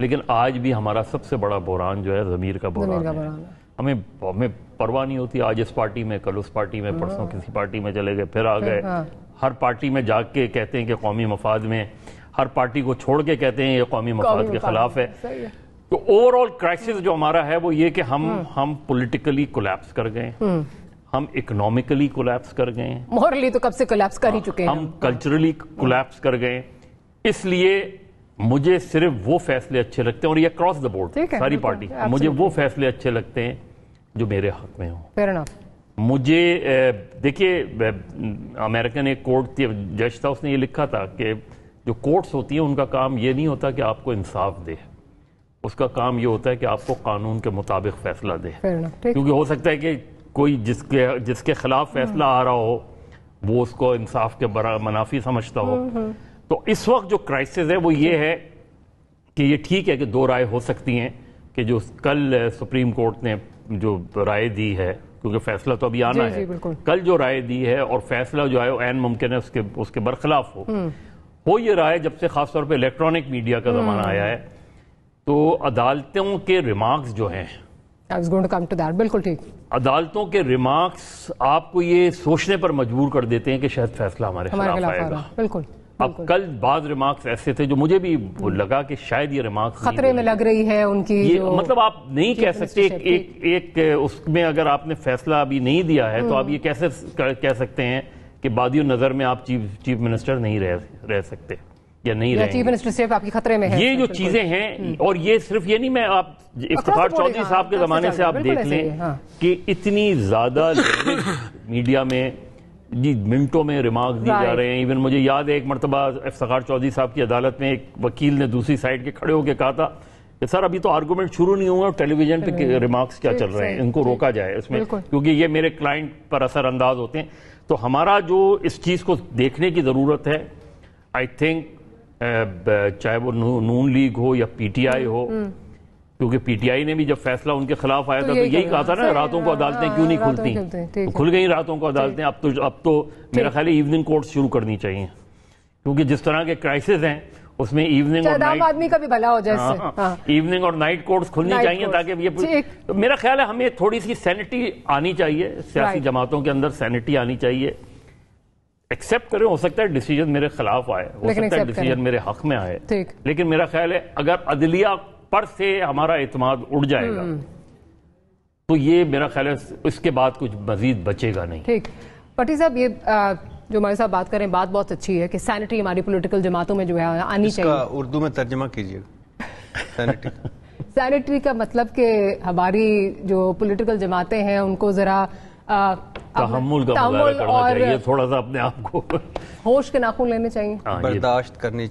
لیکن آج بھی ہمارا سب سے بڑا بحران جو ہے ضمیر کا بحران ہے. ہمیں پرواہ نہیں ہوتی، آج اس پارٹی میں، کل اس پارٹی میں، پرسوں کسی پارٹی میں چلے گئے، پھر آ گئے. ہر پارٹی میں جا کے کہتے ہیں کہ قومی مفاد میں، ہر پارٹی کو چھوڑ کے کہتے ہیں یہ قومی مفاد کے خلاف ہے. تو اوور آل کرائسس جو ہمارا ہے وہ یہ کہ ہم پولیٹیکلی کولیپس کر گئے، ہم اکنامکلی کولیپس کر گئے، مورلی تو کب سے کولیپس کر ہی چکے ہیں، ہم کلچرلی کولیپس کر گئے. اس لیے مجھے صرف وہ فیصلے اچھے لگتے ہیں، اور یہ اکراس دا بورڈ ساری پارٹی، مجھے وہ فیصلے اچھے لگتے ہیں جو میرے حق میں ہوں. مجھے دیکھیے امریکن ایک کورٹ جج تھا، اس نے یہ لکھا تھا کہ جو کورٹس ہوتی ہیں ان کا کام یہ نہیں ہوتا کہ آپ کو انصاف دے، اس کا کام یہ ہوتا ہے کہ آپ کو قانون کے مطابق فیصلہ دے. کیونکہ ہو سکتا ہے کہ کوئی جس کے خلاف فیصلہ آ رہا ہو وہ اس کو انصاف کے منافی سمجھتا ہو. تو اس وقت جو کرائسس ہے وہ یہ ہے کہ یہ ٹھیک ہے کہ دو رائے ہو سکتی ہیں کہ جو کل سپریم کورٹ نے جو رائے دی ہے، کیونکہ فیصلہ تو ابھی آنا ہے، کل جو رائے دی ہے اور فیصلہ جو ہے وہ عین ممکن ہے اس کے برخلاف ہو یہ رائے. جب سے خاص طور پہ الیکٹرانک میڈیا کا زمانہ آیا ہے تو عدالتوں کے ریمارکس جو ہیں، بالکل ٹھیک، عدالتوں کے ریمارکس آپ کو یہ سوچنے پر مجبور کر دیتے ہیں کہ شاید فیصلہ ہمارے خلاف آئے گا. بالکل. اب کل بعض ریمارکس ایسے تھے جو مجھے بھی لگا کہ شاید یہ ریمارکس خطرے میں لگ رہی ہے ان کی، مطلب آپ نہیں کہہ سکتے ایک اس میں اگر آپ نے فیصلہ ابھی نہیں دیا ہے تو آپ یہ کیسے کہہ سکتے ہیں کہ بادی نظر میں آپ چیف منسٹر نہیں رہ سکتے یا نہیں رہیں گے. چیف منسٹر صرف آپ کی خطرے میں ہے. یہ جو چیزیں ہیں، اور یہ صرف یہ نہیں، میں آپ افتخار چودھری صاحب کے زمانے سے آپ دیکھ لیں کہ اتنی زیادہ میڈیا میں جی منٹوں میں ریمارکس دی جا رہے ہیں. ایون مجھے یاد ہے ایک مرتبہ افتخار چودھری صاحب کی عدالت میں ایک وکیل نے دوسری سائڈ کے کھڑے ہو کے کہا تھا کہ سر ابھی تو آرگومنٹ شروع نہیں ہوا اور ٹیلی ویژن پہ ریمارکس کیا چل رہے ہیں، ان کو روکا جائے اس میں، کیونکہ یہ میرے کلائنٹ پر اثر انداز ہوتے ہیں. تو ہمارا جو اس چیز کو دیکھنے کی ضرورت ہے، آئی تھنک چاہے وہ نون لیگ ہو یا پی ٹی آئی ہو، کیونکہ پی ٹی آئی نے بھی جب فیصلہ ان کے خلاف آیا تھا تو یہی کہا تھا نا راتوں کو عدالتیں کیوں نہیں کھلتی، کھل گئی راتوں کو عدالتیں. اب تو میرا خیال ہے ایوننگ کورٹس شروع کرنی چاہیے، کیونکہ جس طرح کے کرائسس ہیں اس میں ایوننگ اور نائٹ آدمی کا بھی بھلا ہو جائے، ایوننگ اور نائٹ کورٹس کھلنی چاہیے تاکہ یہ میرا خیال ہے ہمیں تھوڑی سی سینٹی آنی چاہیے، سیاسی جماعتوں کے اندر سینٹی آنی چاہیے. ایکسپٹ کریں، ہو سکتا ہے ڈیسیجن میرے خلاف آئے، ہو سکتا ہے ڈیسیجن میرے حق میں آئے، لیکن میرا خیال ہے اگر عدلیہ پر سے ہمارا اعتماد اڑ جائے گا تو یہ میرا خیال ہے اس کے بعد کچھ مزید بچے گا نہیں. ٹھیک. پٹی صاحب، یہ جو ہمارے ساتھ بات کریں، بات بہت اچھی ہے کہ سینٹری ہماری پولیٹیکل جماعتوں میں جو ہے آنی چاہیے. اس کا اردو میں ترجمہ کیجیے. سینٹری کا مطلب کہ ہماری جو پولیٹیکل جماعتیں ہیں ان کو ذرا تحمل کا مظاہرہ کرنا چاہیے، تھوڑا سا اپنے آپ کو ہوش کے ناخن لینے چاہیے، برداشت کرنی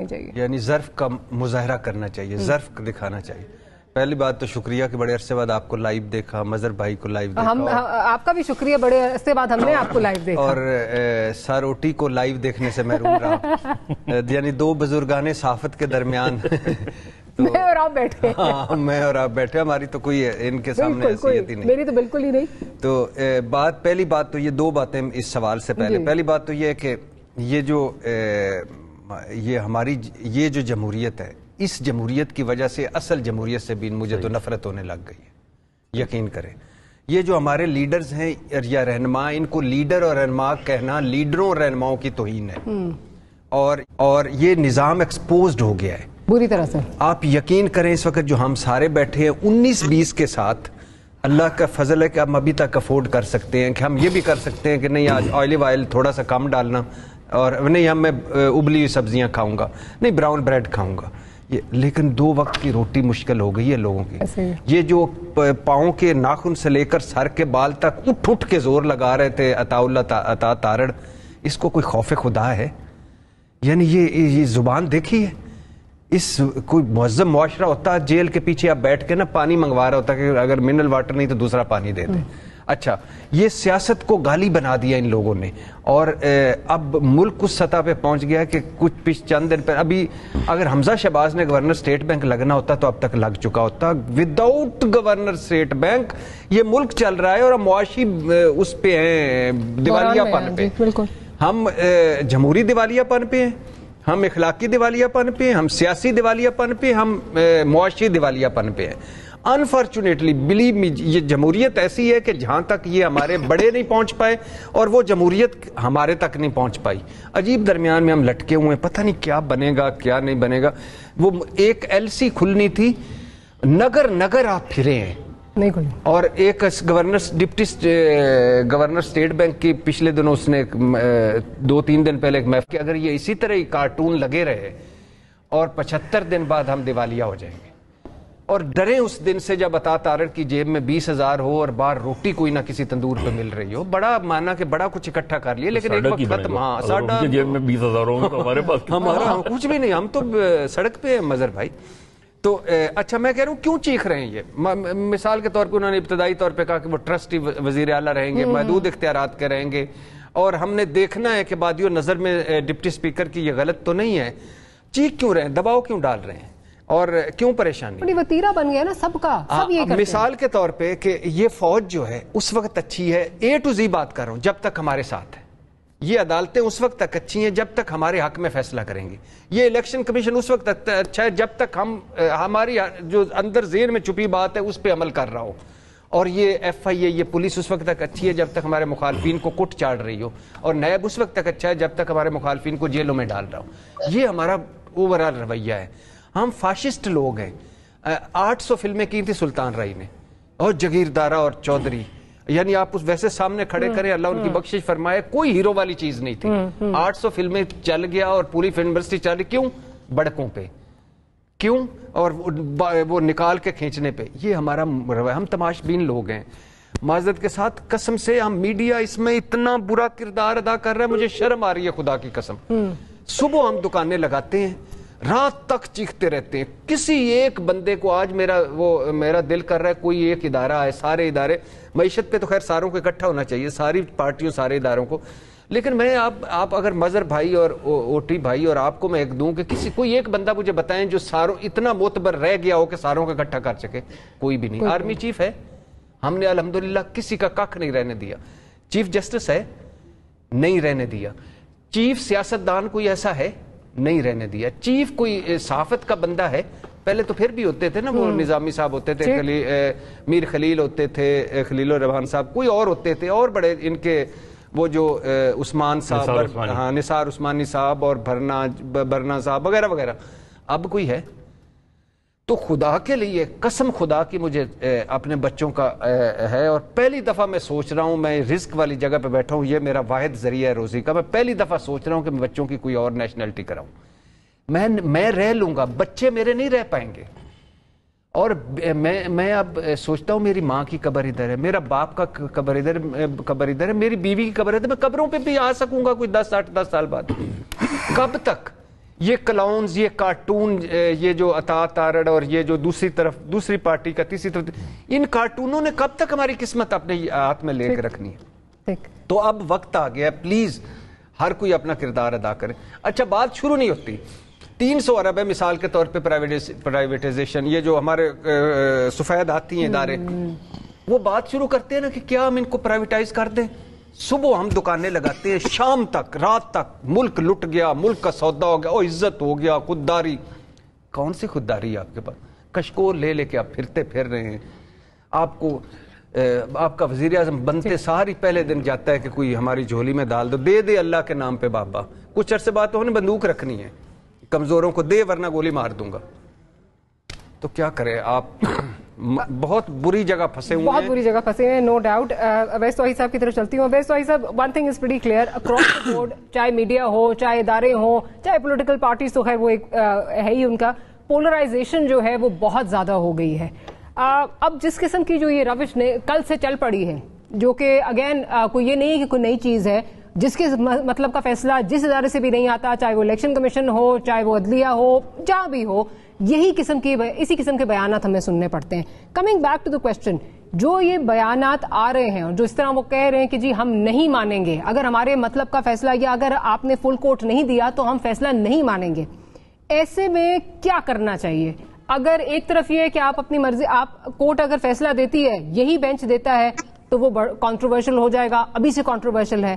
چاہیے، یعنی ظرف کا مظاہرہ کرنا چاہیے، ظرف دکھانا چاہیے. پہلی بات تو شکریہ کہ بڑے عرصے بعد آپ کو لائیو دیکھا، مظہر بھائی کو لائیو دیکھا، آپ کا بھی شکریہ، بڑے عرصے بعد ہم نے آپ کو لائیو دیکھا، اور ساروٹی کو لائیو دیکھنے سے محروم رہا. یعنی دو بزرگان صحافت کے درمیان میں اور آپ بیٹھے، میں اور آپ بیٹھے، ہماری تو کوئی ان کے سامنے حیثیت ہی نہیں، میری تو بالکل ہی نہیں. تو پہلی بات تو یہ دو باتیں اس سوال سے پہلے، پہلی بات تو یہ ہے کہ یہ جو یہ ہماری یہ جو جمہوریت ہے، اس جمہوریت کی وجہ سے اصل جمہوریت سے بھی مجھے تو نفرت ہونے لگ گئی ہے. یقین کریں، یہ جو ہمارے لیڈرز ہیں یا رہنما، ان کو لیڈر اور رہنما کہنا لیڈروں اور رہنماؤں کی توہین ہے، اور یہ نظام ایکسپوزڈ ہو گیا ہے بری طرح سے. آپ یقین کریں اس وقت جو ہم سارے بیٹھے ہیں 19-20 کے ساتھ، اللہ کا فضل ہے کہ ہم ابھی تک افورڈ کر سکتے ہیں کہ ہم یہ بھی کر سکتے ہیں کہ نہیں آج آئلی آئل تھوڑا سا کم ڈالنا، اور نہیں میں ابلی ہوئی سبزیاں کھاؤں گا، نہیں براؤن بریڈ کھاؤں گا. لیکن 2 وقت کی روٹی مشکل ہو گئی ہے لوگوں کی. یہ جو پاؤں کے ناخن سے لے کر سر کے بال تک اٹھ کے زور لگا رہے تھے عطا تارڑ، اس کو کوئی خوف خدا ہے؟ یعنی یہ زبان دیکھی ہے؟ اس کوئی معظم معاشرہ ہوتا جیل کے پیچھے آپ بیٹھ کے نا پانی منگوا رہا ہوتا کہ اگر منرل واٹر نہیں تو دوسرا پانی دے دیں. اچھا، یہ سیاست کو گالی بنا دیا ان لوگوں نے، اور اب ملک اس سطح پہ پہنچ گیا کہ کچھ چند دن پہ ابھی اگر حمزہ شہباز نے گورنر اسٹیٹ بینک لگنا ہوتا تو اب تک لگ چکا ہوتا. وداؤٹ گورنر اسٹیٹ بینک یہ ملک چل رہا ہے اور ہم معاشی اس پہ ہیں، دیوالیہ پن پہ. ہم جمہوری دیوالیہ پن پہ ہیں، ہم اخلاقی دیوالیہ پن پہ ہیں, ہم سیاسی دیوالیہ پن پہ, ہم معاشی دیوالیہ پن پہ ہیں. انفارچونیٹلی بلیو می, یہ جمہوریت ایسی ہے کہ جہاں تک یہ ہمارے بڑے نہیں پہنچ پائے اور وہ جمہوریت ہمارے تک نہیں پہنچ پائی, عجیب درمیان میں ہم لٹکے ہوئے ہیں, پتہ نہیں کیا بنے گا کیا نہیں بنے گا. وہ ایک ایل سی کھلنی تھی, نگر نگر آپ پھرے ہیں نہیں کھلی, اور ایک ڈپٹی گورنر اسٹیٹ بینک کی پچھلے دنوں اس نے 2-3 دن پہلے ایک محفل کہ اگر یہ اسی طرح ہی کارٹون لگے رہے اور 75 دن بعد ہم دیوالیہ ہو جائیں گے, اور ڈریں اس دن سے جب عطا تارڑ کی جیب میں 20,000 ہو اور باہر روٹی کوئی نہ کسی تندور پہ مل رہی ہو. بڑا مانا کہ بڑا کچھ اکٹھا کر لیے, لیکن ایک وقت ختم. ہاں ساڈا جیب میں 20,000 ہو تو ہمارے پاس ہمارا کچھ بھی نہیں, ہم تو سڑک پہ ہیں مظہر بھائی. تو اچھا میں کہہ رہا ہوں کیوں چیخ رہے ہیں یہ؟ مثال کے طور پہ انہوں نے ابتدائی طور پہ کہا کہ وہ ٹرسٹی وزیر اعلیٰ رہیں گے, محدود اختیارات کے رہیں گے, اور ہم نے دیکھنا ہے کہ بادیو نظر میں ڈپٹی اسپیکر کی یہ غلط تو نہیں ہے. چیخ کیوں رہے ہیں, دباؤ کیوں ڈال رہے ہیں, اور کیوں پریشانی؟ بڑی وتیرہ بن گیا نا سب کا, سب یہ کرتے ہیں. مثال کے طور پہ کہ یہ فوج جو ہے اس وقت اچھی ہے, A to Z بات کر رہا ہوں, جب تک ہمارے ساتھ ہے. یہ عدالتیں اس وقت تک اچھی ہیں جب تک ہمارے حق میں فیصلہ کریں گی. یہ الیکشن کمیشن اس وقت تک اچھا ہے جب تک ہم ہماری جو اندر ذہن میں چھپی بات ہے اس پہ عمل کر رہا ہو. اور یہ FIA, یہ پولیس اس وقت تک اچھی ہے جب تک ہمارے مخالفین کو کٹ چاڑ رہی ہو, اور نیب اس وقت تک اچھا ہے جب تک ہمارے مخالفین کو جیلوں میں ڈال رہا ہو. یہ ہمارا اوورآل رویہ ہے. ہم فاشسٹ لوگ ہیں. 800 فلمیں کی تھی سلطان رائی نے, اور جگیردارہ اور چودھری, یعنی آپ اس ویسے سامنے کھڑے کریں, اللہ ان کی بخشش فرمائے, کوئی ہیرو والی چیز نہیں تھی. 800 فلمیں چل گیا اور پوری فلم انڈسٹری چل رہی, کیوں؟ بڑکوں پہ, کیوں؟ اور وہ نکال کے کھینچنے پہ. یہ ہمارا رویہ. ہم تماش بین لوگ ہیں, معذرت کے ساتھ قسم سے. ہم میڈیا اس میں اتنا برا کردار ادا کر رہا ہے, مجھے شرم آ رہی ہے خدا کی قسم. صبح ہم دکانیں لگاتے ہیں, رات تک چیختے رہتے ہیں. کسی ایک بندے کو آج میرا دل کر رہا ہے کوئی ایک ادارہ ہے, سارے ادارے معیشت پہ تو خیر ساروں کو اکٹھا ہونا چاہیے, ساری پارٹیوں سارے اداروں کو, لیکن میں آپ اگر مظہر بھائی اور اوٹی بھائی اور آپ کو میں ایک دوں کہ کوئی ایک بندہ مجھے بتائیں جو ساروں اتنا معتبر رہ گیا ہو کہ ساروں کو اکٹھا کر سکے. کوئی بھی نہیں. آرمی چیف ہے, ہم نے الحمدللہ کسی کا کخ نہیں رہنے دیا. چیف جسٹس ہے, نہیں رہنے دیا. چیف سیاستدان کوئی ایسا ہے, نہیں رہنے دیا. چیف کوئی صحافت کا بندہ ہے, پہلے تو پھر بھی ہوتے تھے نا, وہ نظامی صاحب ہوتے تھے, میر خلیل ہوتے تھے, خلیل الرحمان صاحب, کوئی اور ہوتے تھے, اور بڑے ان کے وہ جو عثمان صاحب, ہاں نثار عثمانی صاحب اور برنا صاحب وغیرہ وغیرہ. اب کوئی ہے؟ تو خدا کے لیے قسم خدا کی مجھے اپنے بچوں کا ہے, اور پہلی دفعہ میں سوچ رہا ہوں, میں رزق والی جگہ پہ بیٹھا ہوں, یہ میرا واحد ذریعہ ہے روزی کا, میں پہلی دفعہ سوچ رہا ہوں کہ میں بچوں کی کوئی اور نیشنلٹی کراؤں. میں رہ لوں گا, بچے میرے نہیں رہ پائیں گے. اور میں اب سوچتا ہوں میری ماں کی قبر ادھر ہے, میرا باپ کا قبر ادھر ہے, میری بیوی کی قبر ادھر. میں قبروں پہ بھی آ سکوں گا کوئی 10 سال بعد. کب تک یہ کلاؤنز, یہ کارٹون, یہ جو عطا تارڑ اور یہ جو دوسری پارٹی کا تیسری طرف, ان کارٹونوں نے کب تک ہماری قسمت اپنے ہاتھ میں لے کے رکھنی ہے؟ تو اب وقت آ گیا, پلیز ہر کوئی اپنا کردار ادا کرے. اچھا بات شروع نہیں ہوتی. 300 ارب ہے مثال کے طور پہ پرائیویٹائزیشن, یہ جو ہمارے سفید ہاتھی ہیں ادارے, وہ بات شروع کرتے ہیں نا کہ کیا ہم ان کو پرائیویٹائز کر دیں. صبح ہم دکانیں لگاتے ہیں, شام تک رات تک ملک لٹ گیا, ملک کا سودا ہو گیا, او عزت ہو گیا, خودداری. کون سی خودداری ہے آپ کے پاس؟ کشکول لے کے آپ پھر رہے ہیں. آپ کو آپ کا وزیر اعظم بنتے ساری پہلے دن جاتا ہے کہ کوئی ہماری جھولی میں ڈال دو, دے اللہ کے نام پہ بابا. کچھ عرصے بعد تو انہیں بندوق رکھنی ہے, کمزوروں کو دے ورنہ گولی مار دوں گا. تو کیا کرے آپ؟ بہت بری جگہ پھنسے ہوئے ہیں, بہت بری جگہ پھنسے ہیں, نو ڈاؤٹ. اویس توحید صاحب کی طرف چلتی ہوں. اویس توحید صاحب, one thing is pretty clear across the board, چاہے میڈیا ہو, چاہے ادارے ہوں, چاہے پولیٹیکل پارٹیز, تو خیر وہ ایک ہے ہی, ان کا پولرائزیشن جو ہے وہ بہت زیادہ ہو گئی ہے. اب جس قسم کی جو یہ روش نے کل سے چل پڑی ہے, جو کہ اگین کوئی یہ نہیں ہے کہ کوئی نئی چیز ہے, جس کے مطلب کا فیصلہ جس ادارے سے بھی نہیں آتا, چاہے وہ الیکشن کمیشن ہو, چاہے وہ عدلیہ ہو, جہاں بھی ہو, اسی قسم کے بیانات ہمیں سننے پڑتے ہیں. Coming back to the question, جو یہ بیانات آ رہے ہیں اور جو اس طرح وہ کہہ رہے ہیں کہ جی ہم نہیں مانیں گے, اگر ہمارے مطلب کا فیصلہ یا اگر آپ نے فل کوٹ نہیں دیا تو ہم فیصلہ نہیں مانیں گے, ایسے میں کیا کرنا چاہیے؟ اگر ایک طرف یہ ہے کہ آپ اپنی مرضی, آپ کورٹ اگر فیصلہ دیتی ہے, یہی بینچ دیتا ہے, تو وہ کنٹروورشل ہو جائے گا, ابھی سے کنٹروورشل ہے.